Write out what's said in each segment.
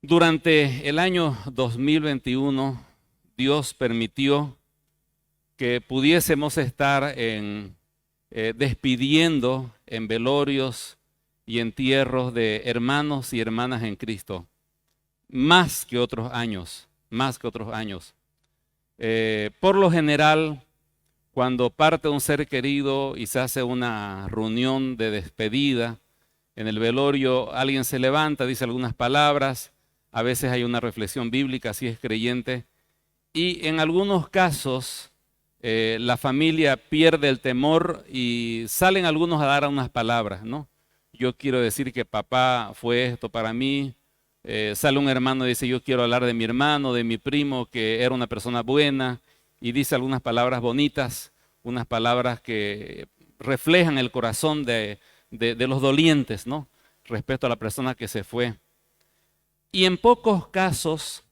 Durante el año 2021, Dios permitió que pudiésemos estar despidiendo en velorios y entierros de hermanos y hermanas en Cristo, más que otros años. Por lo general, cuando parte un ser querido y se hace una reunión de despedida, en el velorio alguien se levanta, dice algunas palabras, a veces hay una reflexión bíblica si es creyente, y en algunos casos la familia pierde el temor y salen algunos a dar unas palabras, ¿no? Yo quiero decir que papá fue esto para mí. Sale un hermano y dice, yo quiero hablar de mi hermano, de mi primo, que era una persona buena, y dice algunas palabras bonitas, unas palabras que reflejan el corazón de los dolientes, ¿no? Respecto a la persona que se fue. Y en pocos casos,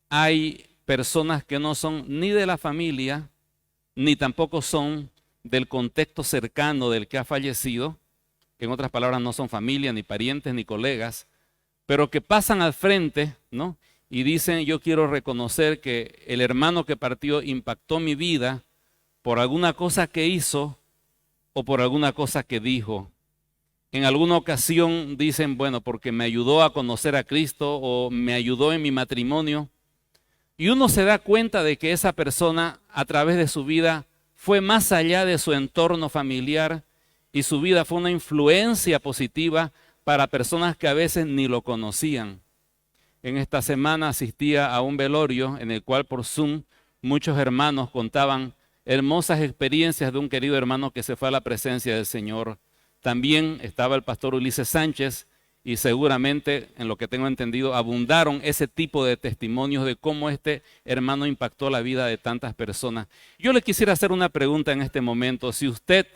hay personas que no son ni de la familia, ni tampoco son del contexto cercano del que ha fallecido. En otras palabras, no son familia, ni parientes, ni colegas, pero que pasan al frente, ¿no? Y dicen, yo quiero reconocer que el hermano que partió impactó mi vida por alguna cosa que hizo o por alguna cosa que dijo. En alguna ocasión dicen, bueno, porque me ayudó a conocer a Cristo o me ayudó en mi matrimonio. Y uno se da cuenta de que esa persona a través de su vida fue más allá de su entorno familiar y su vida fue una influencia positiva para personas que a veces ni lo conocían. En esta semana asistía a un velorio en el cual por Zoom muchos hermanos contaban hermosas experiencias de un querido hermano que se fue a la presencia del Señor. También estaba el pastor Ulises Sánchez y seguramente, en lo que tengo entendido, abundaron ese tipo de testimonios de cómo este hermano impactó la vida de tantas personas. Yo le quisiera hacer una pregunta en este momento. Si usted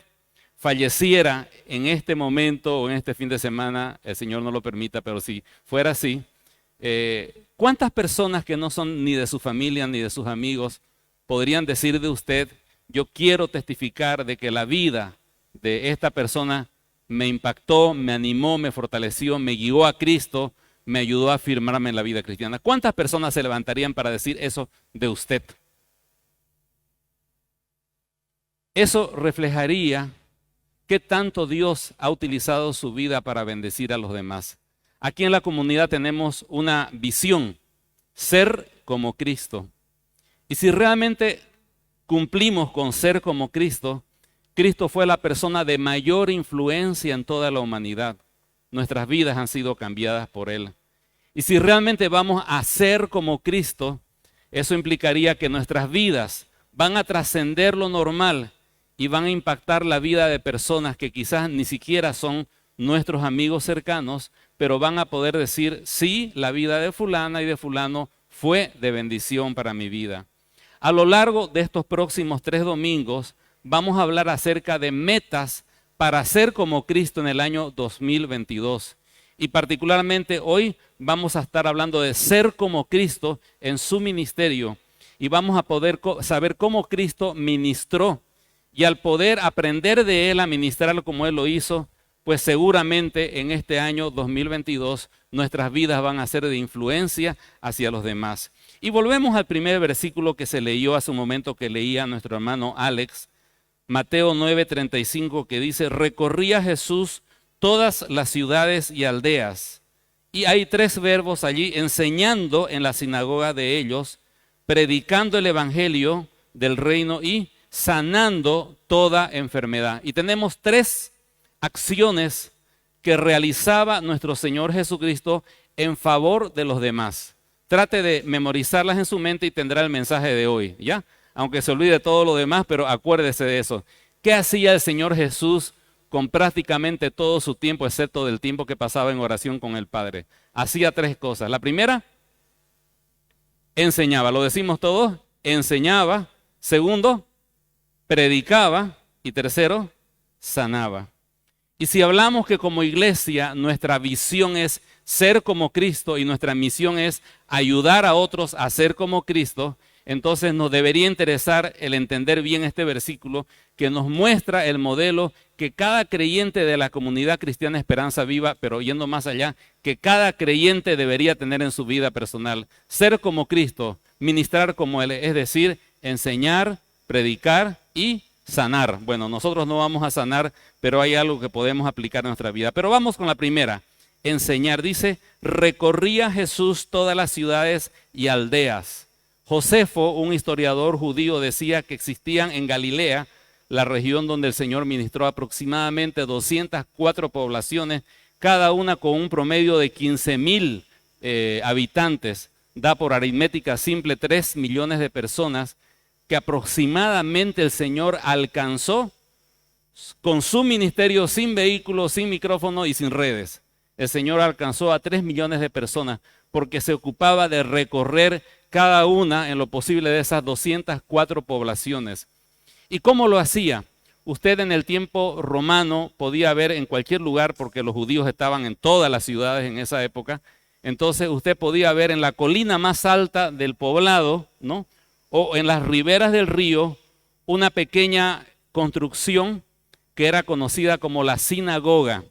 falleciera en este momento o en este fin de semana, el Señor no lo permita, pero si fuera así, ¿cuántas personas que no son ni de su familia ni de sus amigos podrían decir de usted, yo quiero testificar de que la vida de esta persona me impactó, me animó, me fortaleció, me guió a Cristo, me ayudó a afirmarme en la vida cristiana? ¿Cuántas personas se levantarían para decir eso de usted? Eso reflejaría qué tanto Dios ha utilizado su vida para bendecir a los demás. Aquí en la comunidad tenemos una visión, ser como Cristo. Y si realmente cumplimos con ser como Cristo, Cristo fue la persona de mayor influencia en toda la humanidad. Nuestras vidas han sido cambiadas por Él. Y si realmente vamos a ser como Cristo, eso implicaría que nuestras vidas van a trascender lo normal y van a impactar la vida de personas que quizás ni siquiera son nuestros amigos cercanos, pero van a poder decir, sí, la vida de fulana y de fulano fue de bendición para mi vida. A lo largo de estos próximos 3 domingos, vamos a hablar acerca de metas para ser como Cristo en el año 2022. Y particularmente hoy vamos a estar hablando de ser como Cristo en su ministerio. Y vamos a poder saber cómo Cristo ministró. Y al poder aprender de Él a ministrar como Él lo hizo, pues seguramente en este año 2022 nuestras vidas van a ser de influencia hacia los demás. Y volvemos al primer versículo que se leyó hace un momento, que leía nuestro hermano Alex, Mateo 9:35, que dice, recorría Jesús todas las ciudades y aldeas. Y hay 3 verbos allí, enseñando en la sinagoga de ellos, predicando el evangelio del reino y sanando toda enfermedad. Y tenemos 3 acciones que realizaba nuestro Señor Jesucristo en favor de los demás. Trate de memorizarlas en su mente y tendrá el mensaje de hoy, ¿ya? Aunque se olvide todo lo demás, pero acuérdese de eso. ¿Qué hacía el Señor Jesús con prácticamente todo su tiempo, excepto del tiempo que pasaba en oración con el Padre? Hacía 3 cosas. La primera, enseñaba. ¿Lo decimos todos? Enseñaba. Segundo, predicaba. Y tercero, sanaba. Y si hablamos que como iglesia nuestra visión es ser como Cristo y nuestra misión es ayudar a otros a ser como Cristo, Entonces nos debería interesar el entender bien este versículo que nos muestra el modelo que cada creyente de la comunidad cristiana Esperanza Viva, pero yendo más allá, que cada creyente debería tener en su vida personal. Ser como Cristo, ministrar como Él, es decir, enseñar, predicar y sanar. Bueno, nosotros no vamos a sanar, pero hay algo que podemos aplicar en nuestra vida. Pero vamos con la primera, enseñar. Dice, recorría Jesús todas las ciudades y aldeas. Josefo, un historiador judío, decía que existían en Galilea, la región donde el Señor ministró, aproximadamente 204 poblaciones, cada una con un promedio de 15,000 habitantes. Da por aritmética simple 3 millones de personas que aproximadamente el Señor alcanzó con su ministerio sin vehículos, sin micrófono y sin redes. El Señor alcanzó a 3 millones de personas porque se ocupaba de recorrer cada una en lo posible de esas 204 poblaciones. ¿Y cómo lo hacía? Usted en el tiempo romano podía ver en cualquier lugar, porque los judíos estaban en todas las ciudades en esa época. Entonces usted podía ver en la colina más alta del poblado, ¿no?, o en las riberas del río, una pequeña construcción que era conocida como la sinagoga.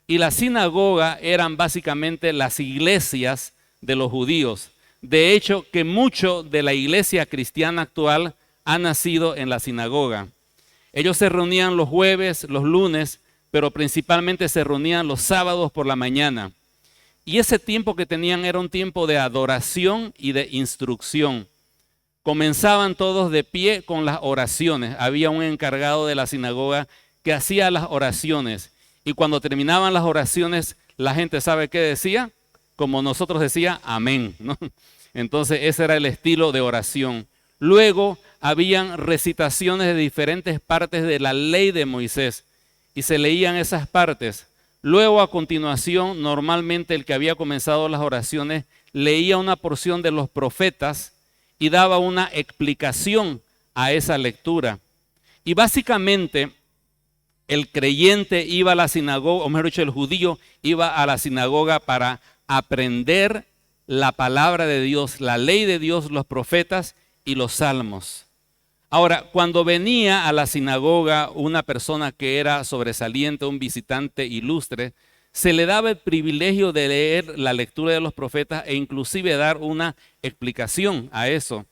Y la sinagoga eran básicamente las iglesias de los judíos. De hecho, que mucho de la iglesia cristiana actual ha nacido en la sinagoga. Ellos se reunían los jueves, los lunes, pero principalmente se reunían los sábados por la mañana. Y ese tiempo que tenían era un tiempo de adoración y de instrucción. Comenzaban todos de pie con las oraciones. Había un encargado de la sinagoga que hacía las oraciones. Y cuando terminaban las oraciones, la gente ¿sabe qué decía? Como nosotros decía, amén, ¿no? Entonces ese era el estilo de oración. Luego habían recitaciones de diferentes partes de la ley de Moisés y se leían esas partes. Luego a continuación, normalmente el que había comenzado las oraciones leía una porción de los profetas y daba una explicación a esa lectura. Y básicamente el creyente iba a la sinagoga, o mejor dicho, el judío iba a la sinagoga para aprender la palabra de Dios, la ley de Dios, los profetas y los salmos. Ahora, cuando venía a la sinagoga una persona que era sobresaliente, un visitante ilustre, se le daba el privilegio de leer la lectura de los profetas e inclusive dar una explicación a eso.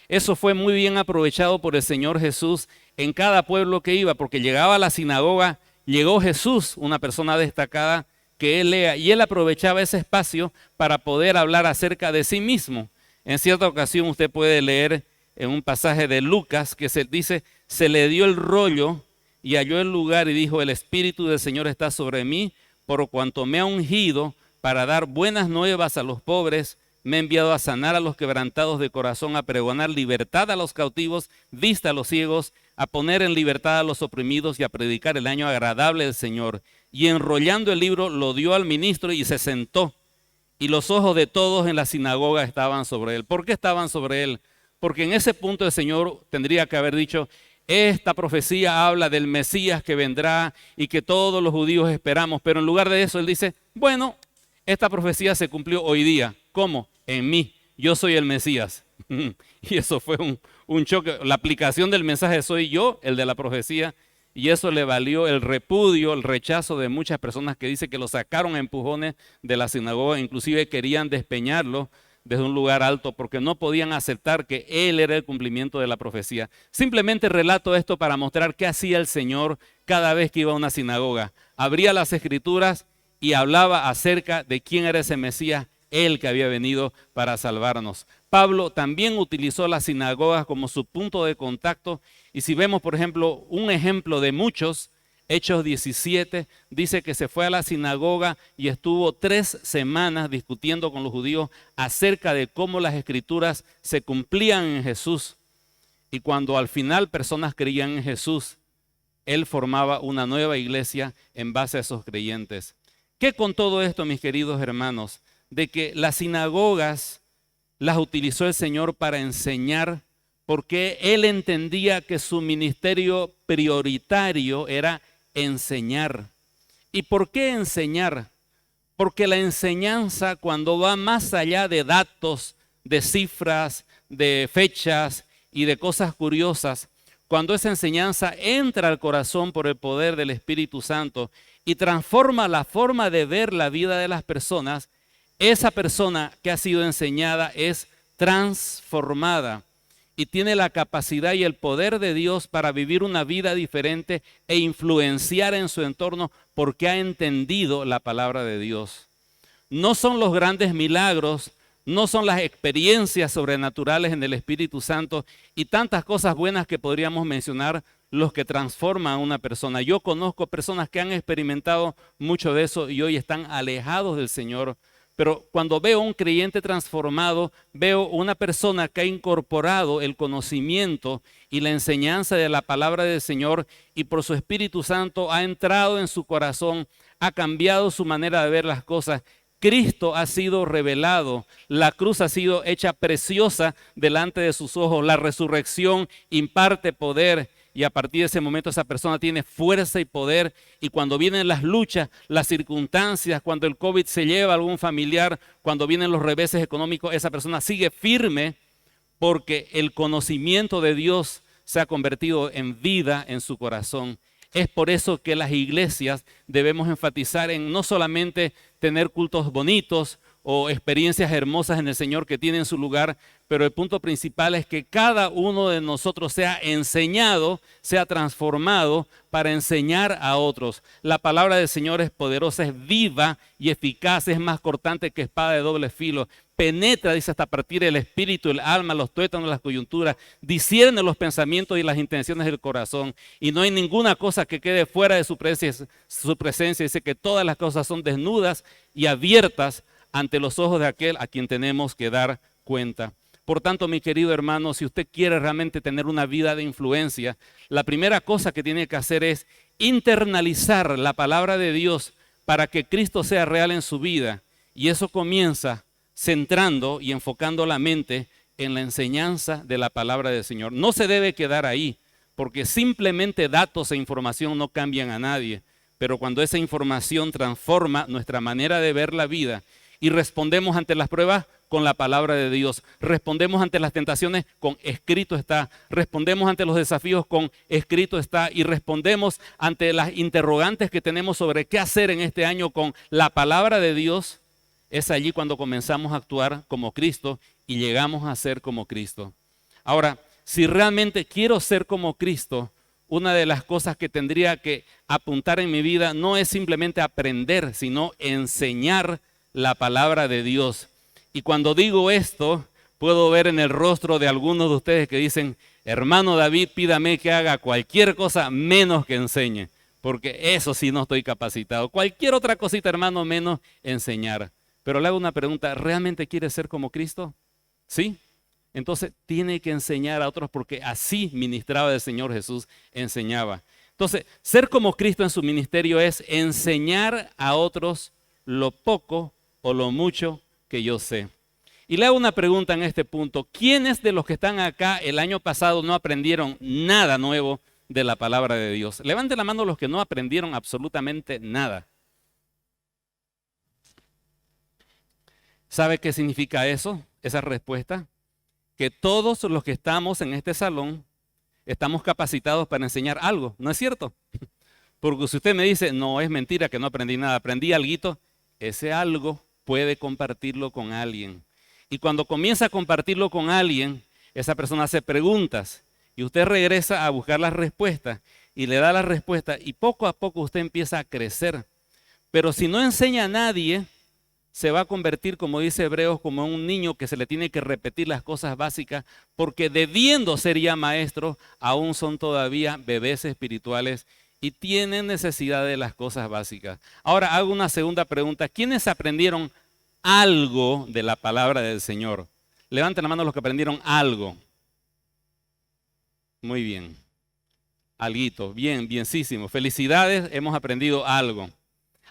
Eso fue muy bien aprovechado por el Señor Jesús en cada pueblo que iba, porque llegaba a la sinagoga, llegó Jesús, una persona destacada que él lea, y él aprovechaba ese espacio para poder hablar acerca de sí mismo. En cierta ocasión usted puede leer en un pasaje de Lucas que se dice, se le dio el rollo y halló el lugar y dijo, el Espíritu del Señor está sobre mí, por cuanto me ha ungido para dar buenas nuevas a los pobres, me ha enviado a sanar a los quebrantados de corazón, a pregonar libertad a los cautivos, vista a los ciegos, a poner en libertad a los oprimidos y a predicar el año agradable del Señor. Y enrollando el libro lo dio al ministro y se sentó. Y los ojos de todos en la sinagoga estaban sobre él. ¿Por qué estaban sobre él? Porque en ese punto el Señor tendría que haber dicho, esta profecía habla del Mesías que vendrá y que todos los judíos esperamos. Pero en lugar de eso él dice, bueno, esta profecía se cumplió hoy día. ¿Cómo? En mí. Yo soy el Mesías. Y eso fue un choque. La aplicación del mensaje soy yo, el de la profecía. Y eso le valió el repudio, el rechazo de muchas personas que dicen que lo sacaron a empujones de la sinagoga. Inclusive querían despeñarlo desde un lugar alto porque no podían aceptar que él era el cumplimiento de la profecía. Simplemente relato esto para mostrar qué hacía el Señor cada vez que iba a una sinagoga. Abría las escrituras y hablaba acerca de quién era ese Mesías, él que había venido para salvarnos. Pablo también utilizó las sinagogas como su punto de contacto. Y si vemos, por ejemplo, un ejemplo de muchos, Hechos 17, dice que se fue a la sinagoga y estuvo 3 semanas discutiendo con los judíos acerca de cómo las escrituras se cumplían en Jesús. Y cuando al final personas creían en Jesús, él formaba una nueva iglesia en base a esos creyentes. ¿Qué con todo esto, mis queridos hermanos? De que las sinagogas las utilizó el Señor para enseñar, porque él entendía que su ministerio prioritario era enseñar. ¿Y por qué enseñar? Porque la enseñanza, cuando va más allá de datos, de cifras, de fechas y de cosas curiosas, cuando esa enseñanza entra al corazón por el poder del Espíritu Santo y transforma la forma de ver la vida de las personas, esa persona que ha sido enseñada es transformada y tiene la capacidad y el poder de Dios para vivir una vida diferente e influenciar en su entorno porque ha entendido la palabra de Dios. No son los grandes milagros, no son las experiencias sobrenaturales en el Espíritu Santo y tantas cosas buenas que podríamos mencionar los que transforman a una persona. Yo conozco personas que han experimentado mucho de eso y hoy están alejados del Señor. Pero cuando veo un creyente transformado, veo una persona que ha incorporado el conocimiento y la enseñanza de la palabra del Señor y por su Espíritu Santo ha entrado en su corazón, ha cambiado su manera de ver las cosas. Cristo ha sido revelado, la cruz ha sido hecha preciosa delante de sus ojos, la resurrección imparte poder y a partir de ese momento esa persona tiene fuerza y poder y cuando vienen las luchas, las circunstancias, cuando el COVID se lleva a algún familiar, cuando vienen los reveses económicos, esa persona sigue firme porque el conocimiento de Dios se ha convertido en vida en su corazón. Es por eso que las iglesias debemos enfatizar en no solamente tener cultos bonitos o experiencias hermosas en el Señor que tienen su lugar, pero el punto principal es que cada uno de nosotros sea enseñado, sea transformado para enseñar a otros. La palabra del Señor es poderosa, es viva y eficaz, es más cortante que espada de doble filo. Penetra, dice, hasta partir el espíritu, el alma, los tuétanos, las coyunturas, discierne los pensamientos y las intenciones del corazón. Y no hay ninguna cosa que quede fuera de su presencia. Dice que todas las cosas son desnudas y abiertas ante los ojos de aquel a quien tenemos que dar cuenta. Por tanto, mi querido hermano, si usted quiere realmente tener una vida de influencia, la primera cosa que tiene que hacer es internalizar la palabra de Dios para que Cristo sea real en su vida. Y eso comienza centrando y enfocando la mente en la enseñanza de la palabra del Señor. No se debe quedar ahí, porque simplemente datos e información no cambian a nadie. Pero cuando esa información transforma nuestra manera de ver la vida y respondemos ante las pruebas con la palabra de Dios, respondemos ante las tentaciones con escrito está, respondemos ante los desafíos con escrito está y respondemos ante las interrogantes que tenemos sobre qué hacer en este año con la palabra de Dios, es allí cuando comenzamos a actuar como Cristo y llegamos a ser como Cristo. Ahora, si realmente quiero ser como Cristo, una de las cosas que tendría que apuntar en mi vida no es simplemente aprender, sino enseñar la palabra de Dios. Y cuando digo esto, puedo ver en el rostro de algunos de ustedes que dicen, hermano David, pídame que haga cualquier cosa menos que enseñe, porque eso sí no estoy capacitado. Cualquier otra cosita, hermano, menos enseñar. Pero le hago una pregunta, ¿realmente quiere ser como Cristo? ¿Sí? Entonces tiene que enseñar a otros porque así ministraba el Señor Jesús, enseñaba. Entonces, ser como Cristo en su ministerio es enseñar a otros lo poco o lo mucho que yo sé. Y le hago una pregunta en este punto. ¿Quiénes de los que están acá el año pasado no aprendieron nada nuevo de la palabra de Dios? Levanten la mano los que no aprendieron absolutamente nada. ¿Sabe qué significa eso? Esa respuesta. Que todos los que estamos en este salón estamos capacitados para enseñar algo, ¿no es cierto? Porque si usted me dice, no, es mentira que no aprendí nada, aprendí alguito, ese algo puede compartirlo con alguien. Y cuando comienza a compartirlo con alguien, esa persona hace preguntas y usted regresa a buscar las respuestas y le da la respuesta y poco a poco usted empieza a crecer. Pero si no enseña a nadie, se va a convertir, como dice Hebreos, como un niño que se le tiene que repetir las cosas básicas, porque debiendo ser ya maestros, aún son todavía bebés espirituales y tienen necesidad de las cosas básicas. Ahora hago una segunda pregunta. ¿Quiénes aprendieron algo de la palabra del Señor? Levanten la mano los que aprendieron algo. Muy bien. Alguito. Bien, bienísimo. Felicidades, hemos aprendido algo.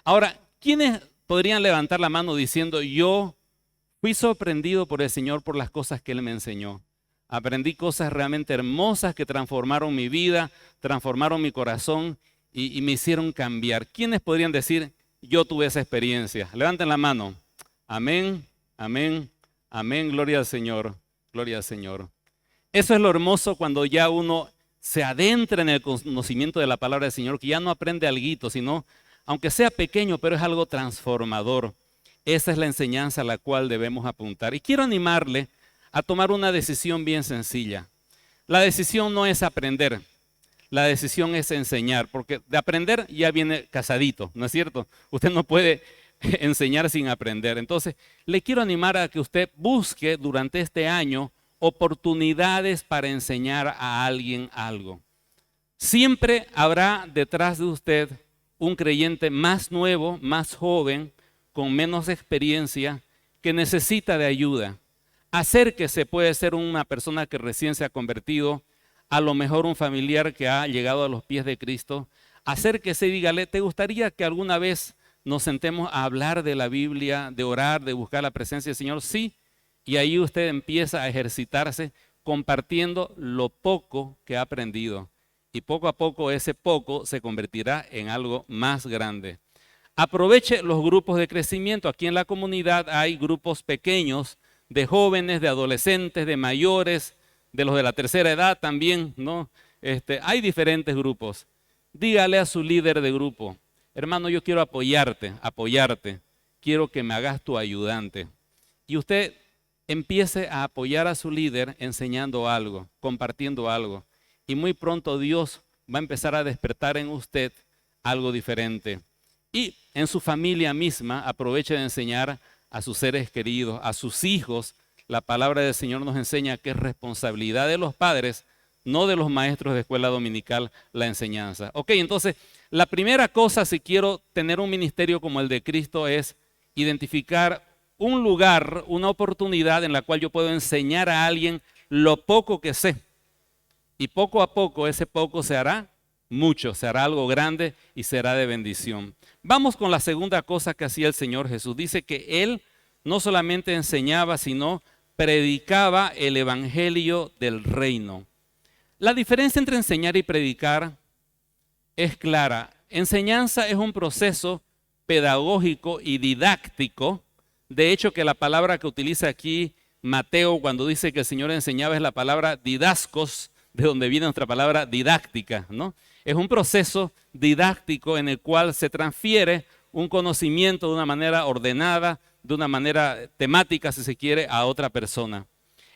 Ahora, ¿quiénes podrían levantar la mano diciendo, yo fui sorprendido por el Señor por las cosas que Él me enseñó? Aprendí cosas realmente hermosas que transformaron mi vida, transformaron mi corazón y me hicieron cambiar. ¿Quiénes podrían decir, yo tuve esa experiencia? Levanten la mano. Amén, amén, amén, gloria al Señor. Gloria al Señor. Eso es lo hermoso cuando ya uno se adentra en el conocimiento de la palabra del Señor, que ya no aprende alguito, sino, aunque sea pequeño, pero es algo transformador. Esa es la enseñanza a la cual debemos apuntar. Y quiero animarle a tomar una decisión bien sencilla. La decisión no es aprender, la decisión es enseñar, porque de aprender ya viene casadito, ¿no es cierto? Usted no puede enseñar sin aprender. Entonces, le quiero animar a que usted busque durante este año oportunidades para enseñar a alguien algo. Siempre habrá detrás de usted un creyente más nuevo, más joven, con menos experiencia, que necesita de ayuda. Acérquese, puede ser una persona que recién se ha convertido, a lo mejor un familiar que ha llegado a los pies de Cristo. Acérquese y dígale, ¿te gustaría que alguna vez nos sentemos a hablar de la Biblia, de orar, de buscar la presencia del Señor? Sí. Y ahí usted empieza a ejercitarse compartiendo lo poco que ha aprendido. Y poco a poco ese poco se convertirá en algo más grande. Aproveche los grupos de crecimiento. Aquí en la comunidad hay grupos pequeños de jóvenes, de adolescentes, de mayores, de los de la tercera edad también, ¿no? Hay diferentes grupos. Dígale a su líder de grupo, hermano, yo quiero apoyarte, quiero que me hagas tu ayudante. Y usted empiece a apoyar a su líder enseñando algo, compartiendo algo. Y muy pronto Dios va a empezar a despertar en usted algo diferente. Y en su familia misma aproveche de enseñar a sus seres queridos, a sus hijos. La palabra del Señor nos enseña que es responsabilidad de los padres, no de los maestros de escuela dominical, la enseñanza. Ok, entonces la primera cosa si quiero tener un ministerio como el de Cristo es identificar un lugar, una oportunidad en la cual yo puedo enseñar a alguien lo poco que sé. Y poco a poco ese poco se hará mucho, se hará algo grande y será de bendición. Vamos con la segunda cosa que hacía el Señor Jesús. Dice que Él no solamente enseñaba, sino predicaba el evangelio del reino. La diferencia entre enseñar y predicar es clara. Enseñanza es un proceso pedagógico y didáctico. De hecho, que la palabra que utiliza aquí Mateo cuando dice que el Señor enseñaba es la palabra didascos, de donde viene nuestra palabra didáctica, ¿no? Es un proceso didáctico en el cual se transfiere un conocimiento de una manera ordenada, de una manera temática, si se quiere, a otra persona.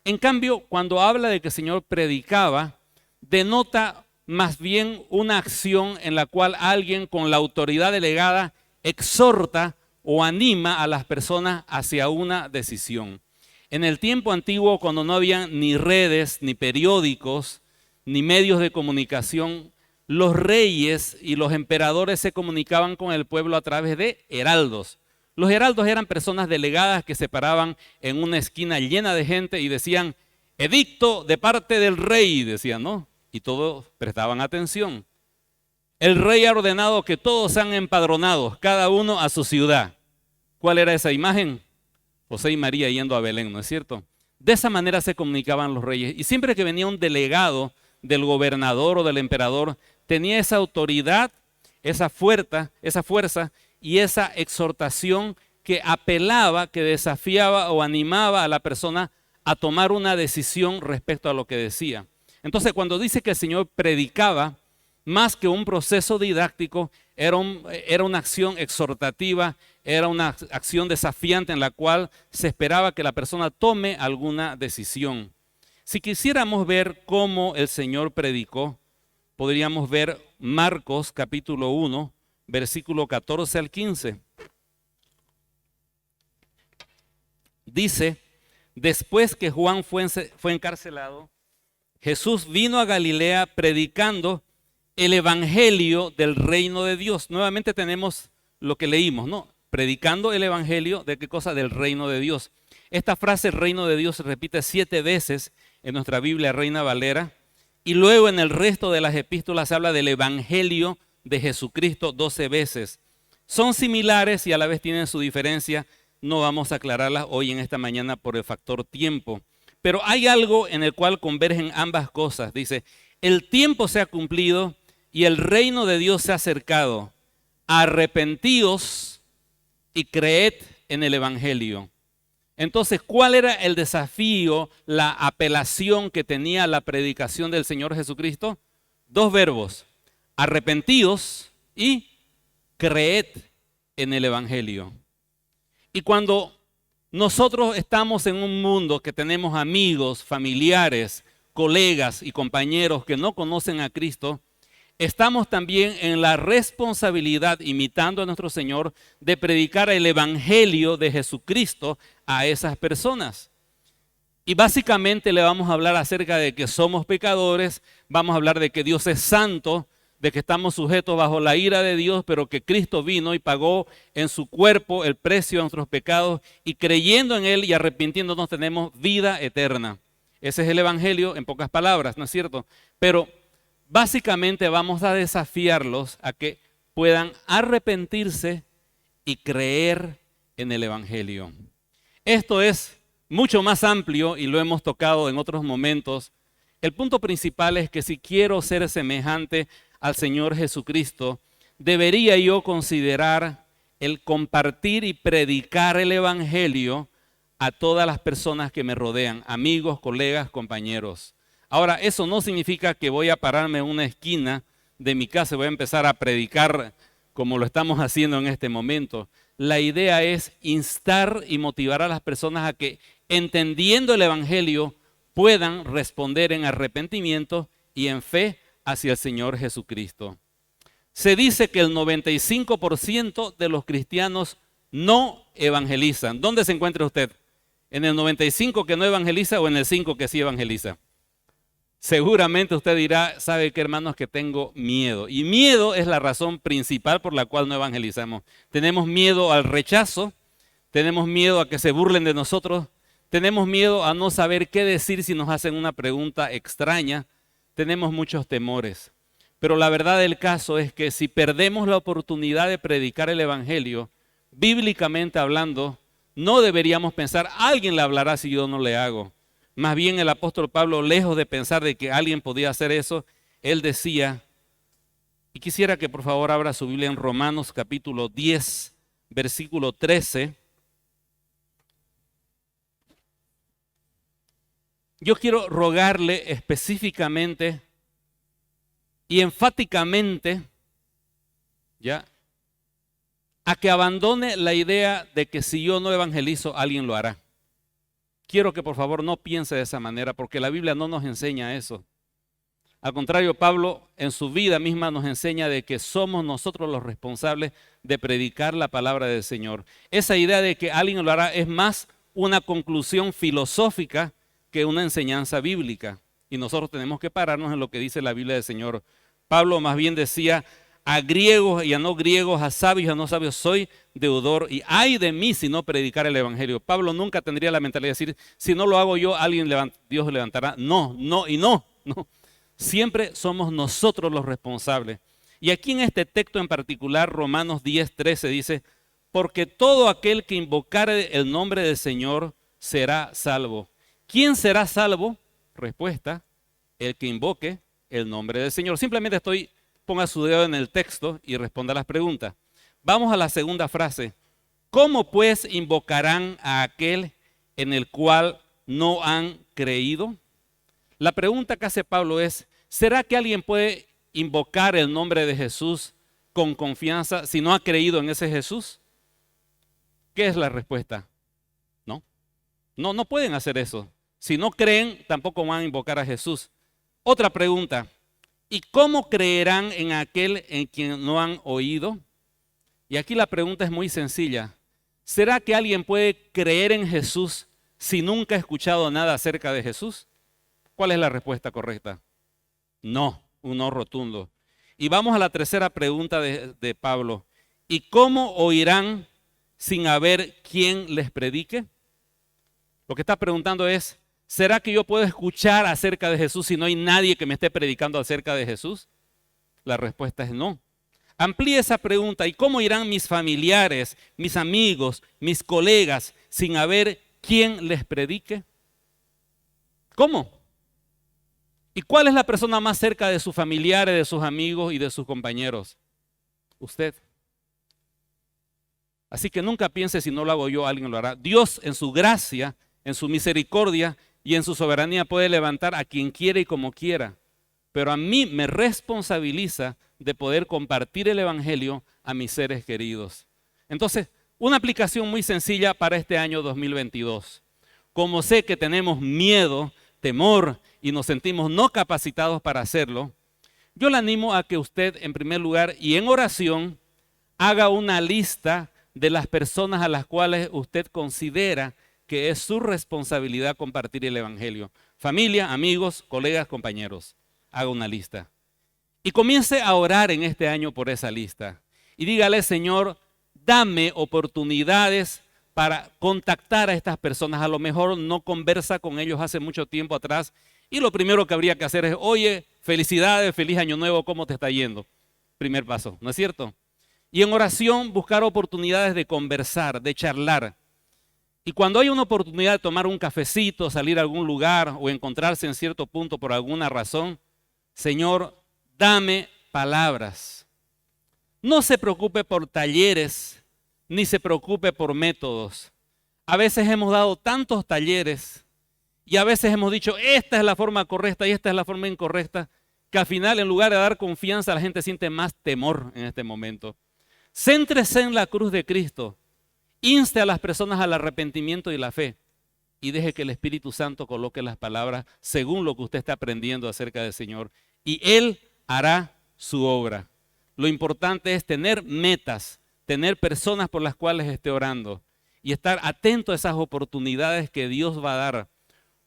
En cambio, cuando habla de que el Señor predicaba, denota más bien una acción en la cual alguien con la autoridad delegada exhorta o anima a las personas hacia una decisión. En el tiempo antiguo, cuando no había ni redes, ni periódicos, ni medios de comunicación, los reyes y los emperadores se comunicaban con el pueblo a través de heraldos. Los heraldos eran personas delegadas que se paraban en una esquina llena de gente y decían, edicto de parte del rey, decían, ¿no? Y todos prestaban atención. El rey ha ordenado que todos sean empadronados, cada uno a su ciudad. ¿Cuál era esa imagen? José y María yendo a Belén, ¿no es cierto? De esa manera se comunicaban los reyes. Y siempre que venía un delegado del gobernador o del emperador, tenía esa autoridad, esa fuerza y esa exhortación que apelaba, que desafiaba o animaba a la persona a tomar una decisión respecto a lo que decía. Entonces, cuando dice que el Señor predicaba, más que un proceso didáctico, era una acción exhortativa, era una acción desafiante en la cual se esperaba que la persona tome alguna decisión. Si quisiéramos ver cómo el Señor predicó, podríamos ver Marcos capítulo 1, versículo 14 al 15. Dice, después que Juan fue encarcelado, Jesús vino a Galilea predicando el evangelio del reino de Dios. Nuevamente tenemos lo que leímos, ¿no? Predicando el evangelio de qué cosa, del reino de Dios. Esta frase, el reino de Dios, se repite 7 veces en nuestra Biblia Reina Valera. Y luego en el resto de las epístolas se habla del evangelio de Jesucristo 12 veces. Son similares y a la vez tienen su diferencia. No vamos a aclararlas hoy en esta mañana por el factor tiempo. Pero hay algo en el cual convergen ambas cosas. Dice, el tiempo se ha cumplido y el reino de Dios se ha acercado. Arrepentíos y creed en el evangelio. Entonces, ¿cuál era el desafío, la apelación que tenía la predicación del Señor Jesucristo? Dos verbos: arrepentíos y creed en el Evangelio. Y cuando nosotros estamos en un mundo que tenemos amigos, familiares, colegas y compañeros que no conocen a Cristo, estamos también en la responsabilidad, imitando a nuestro Señor, de predicar el Evangelio de Jesucristo a esas personas. Y básicamente le vamos a hablar acerca de que somos pecadores, vamos a hablar de que Dios es santo, de que estamos sujetos bajo la ira de Dios, pero que Cristo vino y pagó en su cuerpo el precio de nuestros pecados, y creyendo en Él y arrepintiéndonos tenemos vida eterna. Ese es el Evangelio en pocas palabras, ¿no es cierto? Pero básicamente vamos a desafiarlos a que puedan arrepentirse y creer en el Evangelio. Esto es mucho más amplio y lo hemos tocado en otros momentos. El punto principal es que si quiero ser semejante al Señor Jesucristo, debería yo considerar el compartir y predicar el Evangelio a todas las personas que me rodean, amigos, colegas, compañeros. Ahora, eso no significa que voy a pararme en una esquina de mi casa y voy a empezar a predicar como lo estamos haciendo en este momento. La idea es instar y motivar a las personas a que, entendiendo el Evangelio, puedan responder en arrepentimiento y en fe hacia el Señor Jesucristo. Se dice que el 95% de los cristianos no evangelizan. ¿Dónde se encuentra usted? ¿En el 95 que no evangeliza o en el 5 que sí evangeliza? Seguramente usted dirá, ¿sabe qué, hermanos? Que tengo miedo. Y miedo es la razón principal por la cual no evangelizamos. Tenemos miedo al rechazo, tenemos miedo a que se burlen de nosotros, tenemos miedo a no saber qué decir si nos hacen una pregunta extraña, tenemos muchos temores. Pero la verdad del caso es que si perdemos la oportunidad de predicar el Evangelio, bíblicamente hablando, no deberíamos pensar, alguien le hablará si yo no le hago. Más bien el apóstol Pablo, lejos de pensar de que alguien podía hacer eso, él decía, y quisiera que por favor abra su Biblia en Romanos capítulo 10, versículo 13. Yo quiero rogarle específicamente y enfáticamente, ¿ya?, a que abandone la idea de que si yo no evangelizo, alguien lo hará. Quiero que por favor no piense de esa manera, porque la Biblia no nos enseña eso. Al contrario, Pablo en su vida misma nos enseña de que somos nosotros los responsables de predicar la palabra del Señor. Esa idea de que alguien lo hará es más una conclusión filosófica que una enseñanza bíblica. Y nosotros tenemos que pararnos en lo que dice la Biblia del Señor. Pablo más bien decía, a griegos y a no griegos, a sabios y a no sabios, soy deudor y ay de mí si no predicar el Evangelio. Pablo nunca tendría la mentalidad de decir, si no lo hago yo, Dios levantará. No. Siempre somos nosotros los responsables. Y aquí en este texto en particular, Romanos 10, 13 dice, porque todo aquel que invocare el nombre del Señor será salvo. ¿Quién será salvo? Respuesta, el que invoque el nombre del Señor. Simplemente ponga su dedo en el texto y responda las preguntas. Vamos a la segunda frase. ¿Cómo pues invocarán a aquel en el cual no han creído? La pregunta que hace Pablo es, ¿será que alguien puede invocar el nombre de Jesús con confianza si no ha creído en ese Jesús? ¿Qué es la respuesta? No pueden hacer eso. Si no creen, tampoco van a invocar a Jesús. Otra pregunta. ¿Y cómo creerán en aquel en quien no han oído? Y aquí la pregunta es muy sencilla. ¿Será que alguien puede creer en Jesús si nunca ha escuchado nada acerca de Jesús? ¿Cuál es la respuesta correcta? No, un no rotundo. Y vamos a la tercera pregunta de Pablo. ¿Y cómo oirán sin haber quien les predique? Lo que está preguntando es, ¿será que yo puedo escuchar acerca de Jesús si no hay nadie que me esté predicando acerca de Jesús? La respuesta es no. Amplíe esa pregunta. ¿Y cómo irán mis familiares, mis amigos, mis colegas sin haber quien les predique? ¿Cómo? ¿Y cuál es la persona más cerca de sus familiares, de sus amigos y de sus compañeros? Usted. Así que nunca piense si no lo hago yo, alguien lo hará. Dios en su gracia, en su misericordia y en su soberanía puede levantar a quien quiere y como quiera. Pero a mí me responsabiliza de poder compartir el evangelio a mis seres queridos. Entonces, una aplicación muy sencilla para este año 2022. Como sé que tenemos miedo, temor y nos sentimos no capacitados para hacerlo, yo le animo a que usted en primer lugar y en oración haga una lista de las personas a las cuales usted considera que es su responsabilidad compartir el evangelio. Familia, amigos, colegas, compañeros. Haga una lista. Y comience a orar en este año por esa lista. Y dígale, Señor, dame oportunidades para contactar a estas personas. A lo mejor no conversa con ellos hace mucho tiempo atrás. Y lo primero que habría que hacer es, oye, felicidades, feliz año nuevo, ¿cómo te está yendo? Primer paso, ¿no es cierto? Y en oración buscar oportunidades de conversar, de charlar. Y cuando hay una oportunidad de tomar un cafecito, salir a algún lugar o encontrarse en cierto punto por alguna razón, Señor, dame palabras. No se preocupe por talleres, ni se preocupe por métodos. A veces hemos dado tantos talleres y a veces hemos dicho, esta es la forma correcta y esta es la forma incorrecta, que al final en lugar de dar confianza la gente siente más temor en este momento. Céntrese en la cruz de Cristo, inste a las personas al arrepentimiento y la fe y deje que el Espíritu Santo coloque las palabras según lo que usted está aprendiendo acerca del Señor y Él hará su obra. Lo importante es tener metas, tener personas por las cuales esté orando y estar atento a esas oportunidades que Dios va a dar.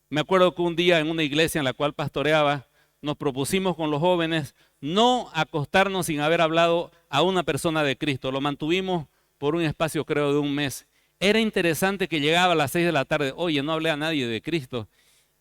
Me acuerdo que un día en una iglesia en la cual pastoreaba, nos propusimos con los jóvenes no acostarnos sin haber hablado a una persona de Cristo. Lo mantuvimos por un espacio creo de un mes. Era interesante que llegaba a las 6 de la tarde, oye, no hablé a nadie de Cristo.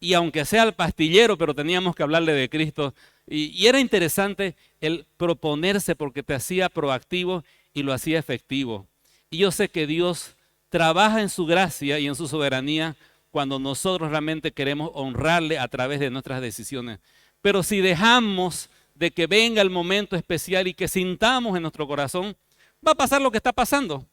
Y aunque sea al pastillero, pero teníamos que hablarle de Cristo. Y era interesante el proponerse porque te hacía proactivo y lo hacía efectivo. Y yo sé que Dios trabaja en su gracia y en su soberanía cuando nosotros realmente queremos honrarle a través de nuestras decisiones. Pero si dejamos de que venga el momento especial y que sintamos en nuestro corazón, va a pasar lo que está pasando,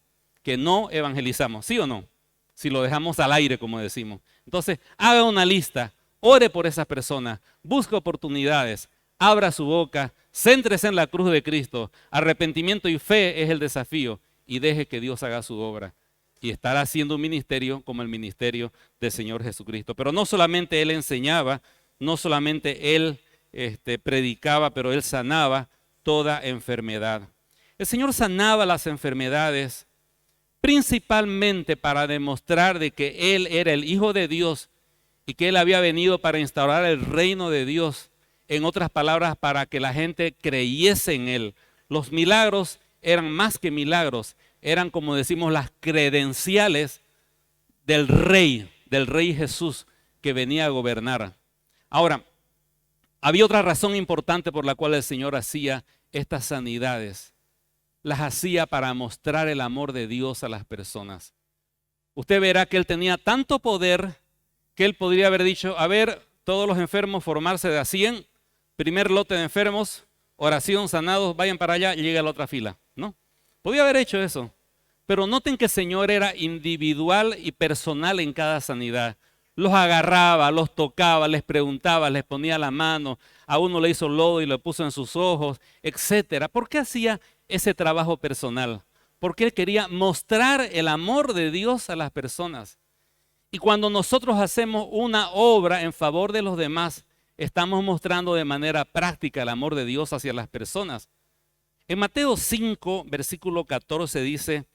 que no evangelizamos, ¿sí o no? Si lo dejamos al aire, como decimos. Entonces, haga una lista, ore por esas personas, busque oportunidades, abra su boca, céntrese en la cruz de Cristo. Arrepentimiento y fe es el desafío y deje que Dios haga su obra. Y estará haciendo un ministerio como el ministerio del Señor Jesucristo. Pero no solamente Él enseñaba, no solamente Él predicaba, pero Él sanaba toda enfermedad. El Señor sanaba las enfermedades principalmente para demostrar de que Él era el Hijo de Dios y que Él había venido para instaurar el reino de Dios. En otras palabras, para que la gente creyese en Él. Los milagros eran más que milagros, eran, como decimos, las credenciales del Rey Jesús que venía a gobernar. Ahora, había otra razón importante por la cual el Señor hacía estas sanidades. Las hacía para mostrar el amor de Dios a las personas. Usted verá que Él tenía tanto poder que Él podría haber dicho, a ver, todos los enfermos formarse de a 100, primer lote de enfermos, oración, sanados, vayan para allá y llegue a la otra fila, ¿no? Podía haber hecho eso, pero noten que el Señor era individual y personal en cada sanidad. Los agarraba, los tocaba, les preguntaba, les ponía la mano, a uno le hizo lodo y lo puso en sus ojos, etcétera. ¿Por qué hacía ese trabajo personal? Porque Él quería mostrar el amor de Dios a las personas. Y cuando nosotros hacemos una obra en favor de los demás, estamos mostrando de manera práctica el amor de Dios hacia las personas. En Mateo 5, versículo 14 dice,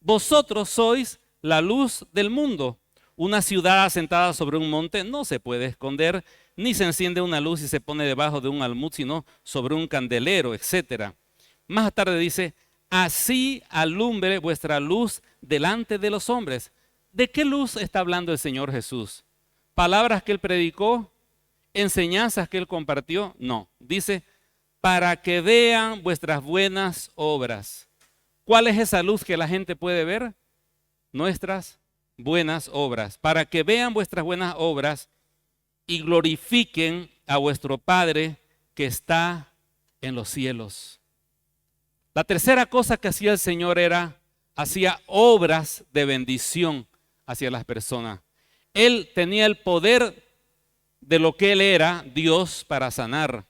vosotros sois la luz del mundo. Una ciudad asentada sobre un monte no se puede esconder, ni se enciende una luz y se pone debajo de un almud, sino sobre un candelero, etc. Más tarde dice, así alumbre vuestra luz delante de los hombres. ¿De qué luz está hablando el Señor Jesús? ¿Palabras que Él predicó? ¿Enseñanzas que Él compartió? No, dice, para que vean vuestras buenas obras. ¿Cuál es esa luz que la gente puede ver? Nuestras buenas obras, para que vean vuestras buenas obras y glorifiquen a vuestro Padre que está en los cielos. La tercera cosa que hacía el Señor era hacía obras de bendición hacia las personas. Él tenía el poder de lo que él era, Dios, para sanar.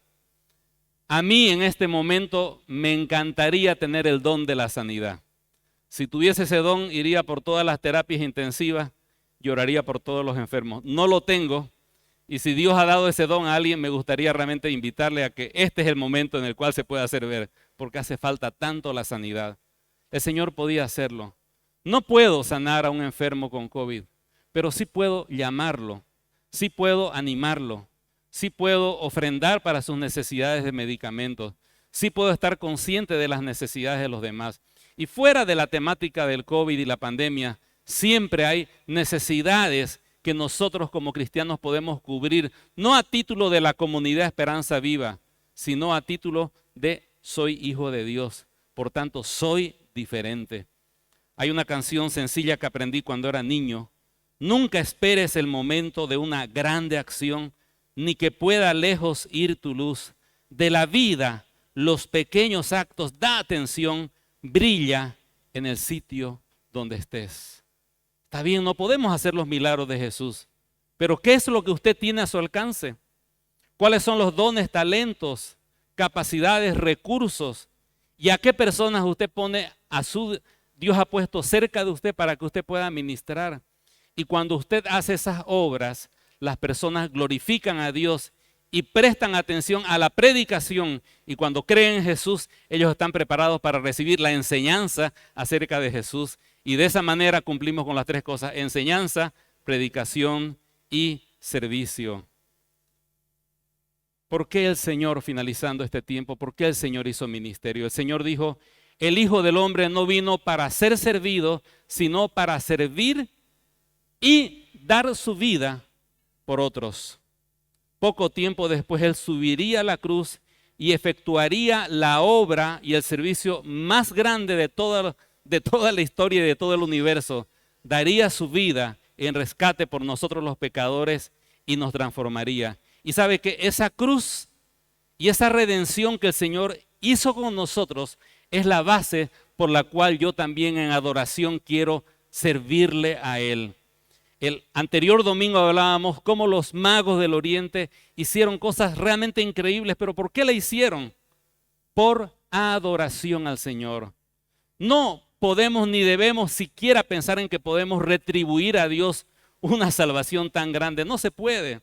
A mí en este momento me encantaría tener el don de la sanidad. Si tuviese ese don, iría por todas las terapias intensivas, lloraría por todos los enfermos. No lo tengo, y si Dios ha dado ese don a alguien, me gustaría realmente invitarle a que este es el momento en el cual se puede hacer ver, porque hace falta tanto la sanidad. El Señor podía hacerlo. No puedo sanar a un enfermo con COVID, pero sí puedo llamarlo, sí puedo animarlo, sí puedo ofrendar para sus necesidades de medicamentos, sí puedo estar consciente de las necesidades de los demás. Y fuera de la temática del COVID y la pandemia, siempre hay necesidades que nosotros como cristianos podemos cubrir, no a título de la comunidad Esperanza Viva, sino a título de soy hijo de Dios, por tanto soy diferente. Hay una canción sencilla que aprendí cuando era niño. Nunca esperes el momento de una grande acción, ni que pueda lejos ir tu luz. De la vida, los pequeños actos, da atención, brilla en el sitio donde estés. Está bien, no podemos hacer los milagros de Jesús, pero ¿qué es lo que usted tiene a su alcance? ¿Cuáles son los dones, talentos, capacidades, recursos? ¿Y a qué personas usted pone Dios ha puesto cerca de usted para que usted pueda ministrar? Y cuando usted hace esas obras, las personas glorifican a Dios y prestan atención a la predicación. Y cuando creen en Jesús, ellos están preparados para recibir la enseñanza acerca de Jesús. Y de esa manera cumplimos con las tres cosas: enseñanza, predicación y servicio. ¿Por qué el Señor, finalizando este tiempo, por qué el Señor hizo ministerio? El Señor dijo: el Hijo del Hombre no vino para ser servido, sino para servir y dar su vida por otros. Poco tiempo después Él subiría a la cruz y efectuaría la obra y el servicio más grande de toda la historia y de todo el universo. Daría su vida en rescate por nosotros los pecadores y nos transformaría. Y sabe que esa cruz y esa redención que el Señor hizo con nosotros es la base por la cual yo también en adoración quiero servirle a Él. El anterior domingo hablábamos cómo los magos del Oriente hicieron cosas realmente increíbles, pero ¿por qué la hicieron? Por adoración al Señor. No podemos ni debemos siquiera pensar en que podemos retribuir a Dios una salvación tan grande. No se puede.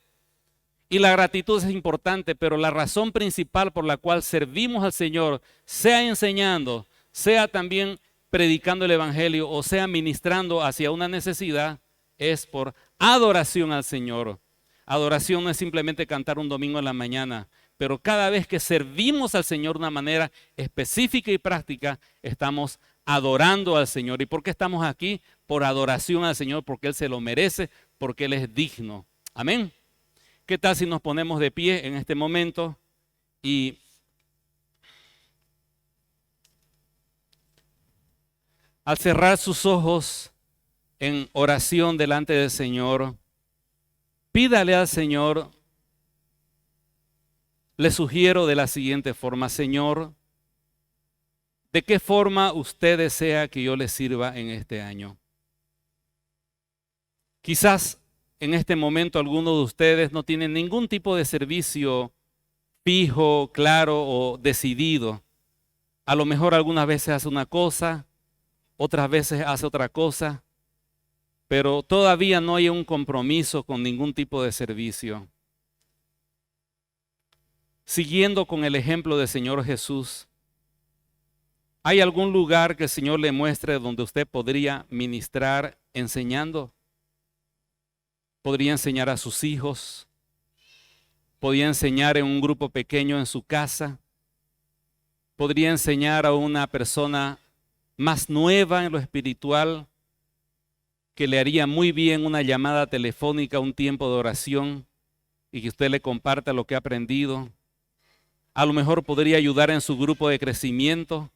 Y la gratitud es importante, pero la razón principal por la cual servimos al Señor, sea enseñando, sea también predicando el Evangelio o sea ministrando hacia una necesidad, es por adoración al Señor. Adoración no es simplemente cantar un domingo en la mañana, pero cada vez que servimos al Señor de una manera específica y práctica, estamos adorando al Señor. ¿Y por qué estamos aquí? Por adoración al Señor, porque Él se lo merece, porque Él es digno. Amén. ¿Qué tal si nos ponemos de pie en este momento y al cerrar sus ojos en oración delante del Señor, pídale al Señor, le sugiero de la siguiente forma: Señor, ¿de qué forma usted desea que yo le sirva en este año? Quizás en este momento algunos de ustedes no tienen ningún tipo de servicio fijo, claro o decidido. A lo mejor algunas veces hace una cosa, otras veces hace otra cosa, pero todavía no hay un compromiso con ningún tipo de servicio. Siguiendo con el ejemplo del Señor Jesús, ¿hay algún lugar que el Señor le muestre donde usted podría ministrar enseñando? Podría enseñar a sus hijos, podría enseñar en un grupo pequeño en su casa, podría enseñar a una persona más nueva en lo espiritual, que le haría muy bien una llamada telefónica, un tiempo de oración y que usted le comparta lo que ha aprendido. A lo mejor podría ayudar en su grupo de crecimiento.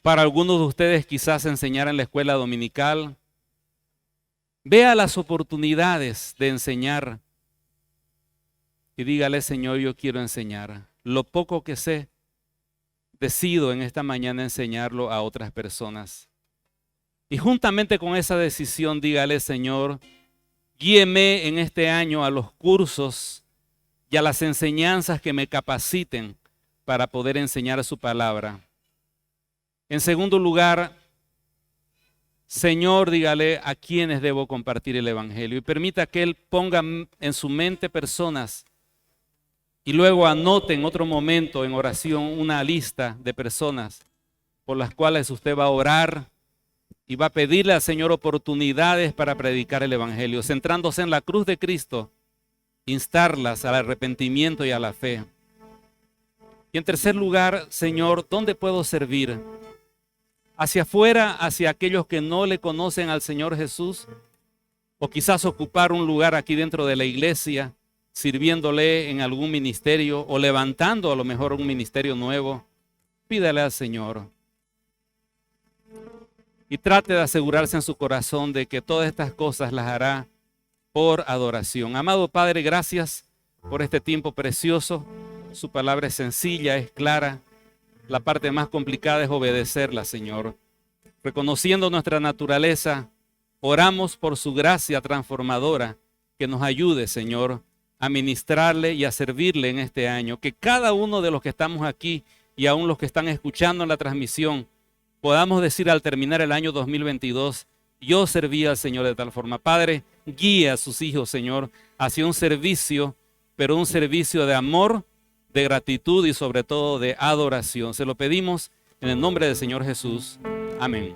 Para algunos de ustedes quizás enseñar en la escuela dominical. Vea las oportunidades de enseñar y dígale: Señor, yo quiero enseñar. Lo poco que sé, decido en esta mañana enseñarlo a otras personas. Y juntamente con esa decisión, dígale, Señor, guíeme en este año a los cursos y a las enseñanzas que me capaciten para poder enseñar su palabra. En segundo lugar, Señor, dígale a quienes debo compartir el evangelio y permita que Él ponga en su mente personas y luego anote en otro momento en oración una lista de personas por las cuales usted va a orar y va a pedirle al Señor oportunidades para predicar el evangelio, centrándose en la cruz de Cristo, instarlas al arrepentimiento y a la fe. Y en tercer lugar, Señor, ¿dónde puedo servir? Hacia afuera, hacia aquellos que no le conocen al Señor Jesús, o quizás ocupar un lugar aquí dentro de la iglesia, sirviéndole en algún ministerio o levantando a lo mejor un ministerio nuevo. Pídale al Señor y trate de asegurarse en su corazón de que todas estas cosas las hará por adoración. Amado Padre, gracias por este tiempo precioso. Su palabra es sencilla, es clara. La parte más complicada es obedecerla, Señor. Reconociendo nuestra naturaleza, oramos por su gracia transformadora que nos ayude, Señor, a ministrarle y a servirle en este año. Que cada uno de los que estamos aquí y aún los que están escuchando en la transmisión podamos decir al terminar el año 2022, yo serví al Señor de tal forma. Padre, guía a sus hijos, Señor, hacia un servicio, pero un servicio de amor, de gratitud y sobre todo de adoración. Se lo pedimos en el nombre del Señor Jesús. Amén.